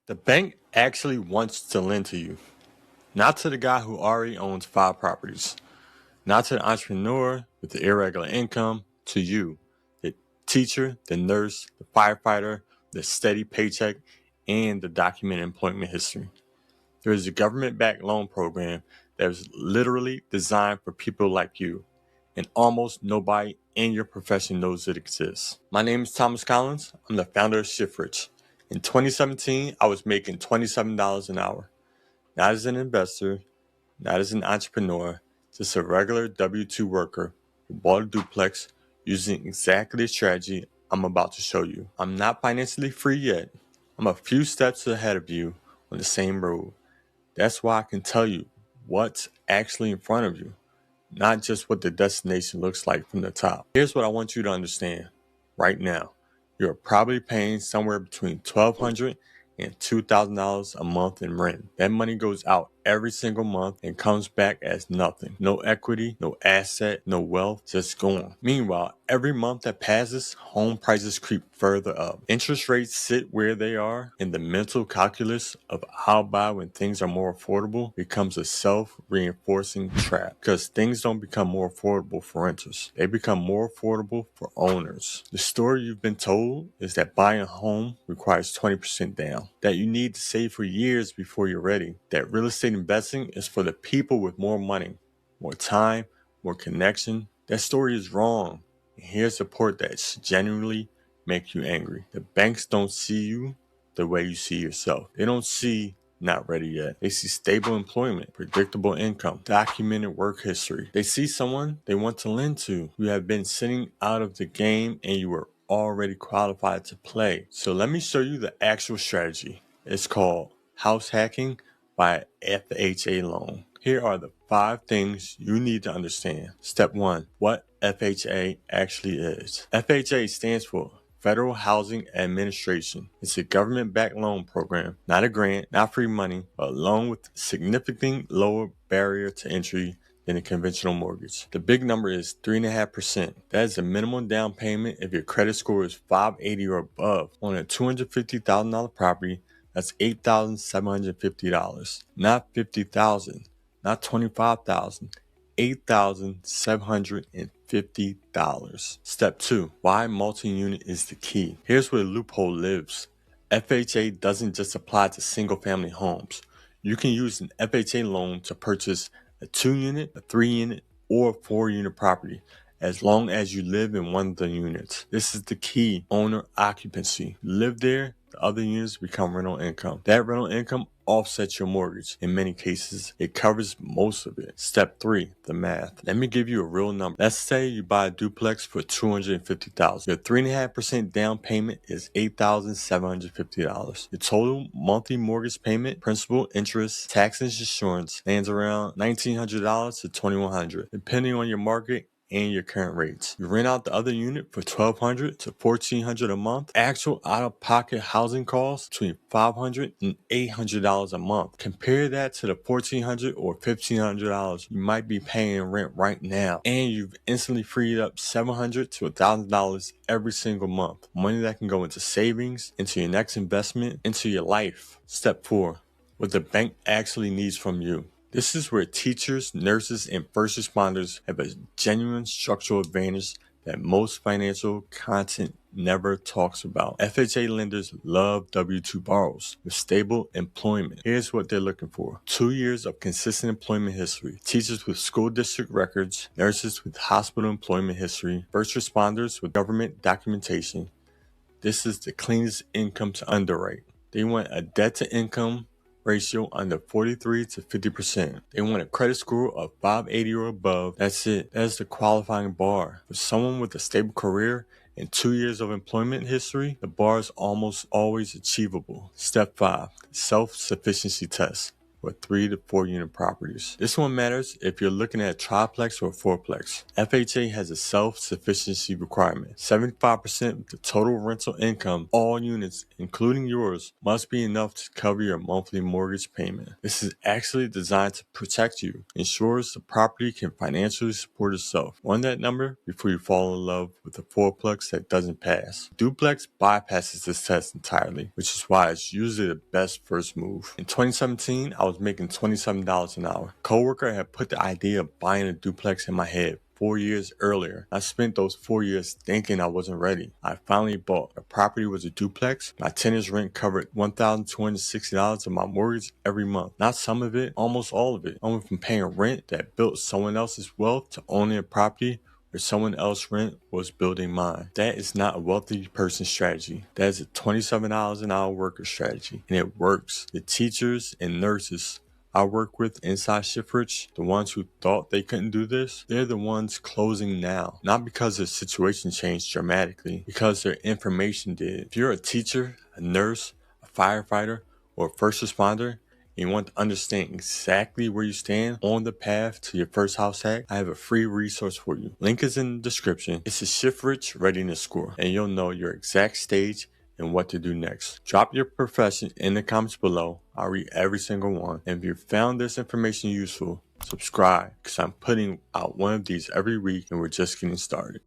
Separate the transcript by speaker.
Speaker 1: The bank actually wants to lend to you, not to the guy who already owns 5 properties, not to the entrepreneur with the irregular income, to you, the teacher, the nurse, the firefighter, the steady paycheck, and the documented employment history. There is a government-backed loan program that is literally designed for people like you, and almost nobody in your profession knows it exists. My name is Thomas Collins. I'm the founder of ShiftRich. In 2017, I was making $27 an hour. Not as an investor, not as an entrepreneur, just a regular W-2 worker who bought a duplex using exactly the strategy I'm about to show you. I'm not financially free yet. I'm a few steps ahead of you on the same road. That's why I can tell you what's actually in front of you, not just what the destination looks like from the top. Here's what I want you to understand right now. You're probably paying somewhere between $1,200 and $2,000 a month in rent. That money goes out every single month and comes back as nothing. No equity, no asset, no wealth, just gone. Meanwhile, every month that passes, home prices creep further up. Interest rates sit where they are, and the mental calculus of I'll buy when things are more affordable becomes a self-reinforcing trap, because things don't become more affordable for renters. They become more affordable for owners. The story you've been told is that buying a home requires 20% down, that you need to save for years before you're ready, that real estate investing is for the people with more money, more time, more connection. That story is wrong. And here's the part that should genuinely make you angry. The banks don't see you the way you see yourself. They don't see not ready yet. They see stable employment, predictable income, documented work history. They see someone they want to lend to. You have been sitting out of the game and you were already qualified to play. So let me show you the actual strategy. It's called house hacking by FHA loan. Here are the 5 things you need to understand. Step 1, what FHA actually is. FHA stands for Federal Housing Administration. It's a government-backed loan program, not a grant, not free money, but a loan with significantly lower barrier to entry than a conventional mortgage. The big number is 3.5%. That is the minimum down payment if your credit score is 580 or above. On a $250,000 property, that's $8,750. Not $50,000, not $25,000. $8,750. Step 2, why multi-unit is the key. Here's where the loophole lives. FHA doesn't just apply to single-family homes. You can use an FHA loan to purchase a 2-unit, a 3-unit, or a 4-unit property, as long as you live in one of the units. This is the key, owner occupancy. You live there, the other units become rental income. That rental income offsets your mortgage. In many cases, it covers most of it. Step 3, the math. Let me give you a real number. Let's say you buy a duplex for $250,000. Your 3.5% down payment is $8,750. Your total monthly mortgage payment, principal, interest, tax, and insurance lands around $1,900 to $2,100, depending on your market and your current rates. You rent out the other unit for $1,200 to $1,400 a month. Actual out-of-pocket housing costs between $500 and $800 a month. Compare that to the $1,400 or $1,500 you might be paying in rent right now, and you've instantly freed up $700 to $1,000 every single month. Money that can go into savings, into your next investment, into your life. Step 4, what the bank actually needs from you. This is where teachers, nurses, and first responders have a genuine structural advantage that most financial content never talks about. FHA lenders love W-2 borrowers with stable employment. Here's what they're looking for: 2 years of consistent employment history, teachers with school district records, nurses with hospital employment history, first responders with government documentation. This is the cleanest income to underwrite. They want a debt-to-income ratio under 43 to 50%. They want a credit score of 580 or above. That's it. That's the qualifying bar. For someone with a stable career and 2 years of employment history, the bar is almost always achievable. Step 5, self-sufficiency test. for 3 to 4 unit properties. This one matters if you're looking at a triplex or a fourplex. FHA has a self-sufficiency requirement. 75% of the total rental income, all units, including yours, must be enough to cover your monthly mortgage payment. This is actually designed to protect you, ensures the property can financially support itself. Run that number before you fall in love with a fourplex that doesn't pass. Duplex bypasses this test entirely, which is why it's usually the best first move. In 2017, I was making $27 an hour. A coworker had put the idea of buying a duplex in my head 4 years earlier. I spent those 4 years thinking I wasn't ready. I finally bought. The property was a duplex. My tenant's rent covered $1,260 of my mortgage every month. Not some of it, almost all of it. I went from paying rent that built someone else's wealth to owning a property where someone else's rent was building mine. That is not a wealthy person's strategy. That is a $27 an hour worker strategy, and it works. The teachers and nurses I work with inside ShiftRich, the ones who thought they couldn't do this, they're the ones closing now. Not because their situation changed dramatically, because their information did. If you're a teacher, a nurse, a firefighter, or a first responder, and you want to understand exactly where you stand on the path to your first house hack, I have a free resource for you. Link is in the description. It's a ShiftRich readiness score, and you'll know your exact stage and what to do next. Drop your profession in the comments below. I'll read every single one. And if you found this information useful, subscribe, because I'm putting out one of these every week and we're just getting started.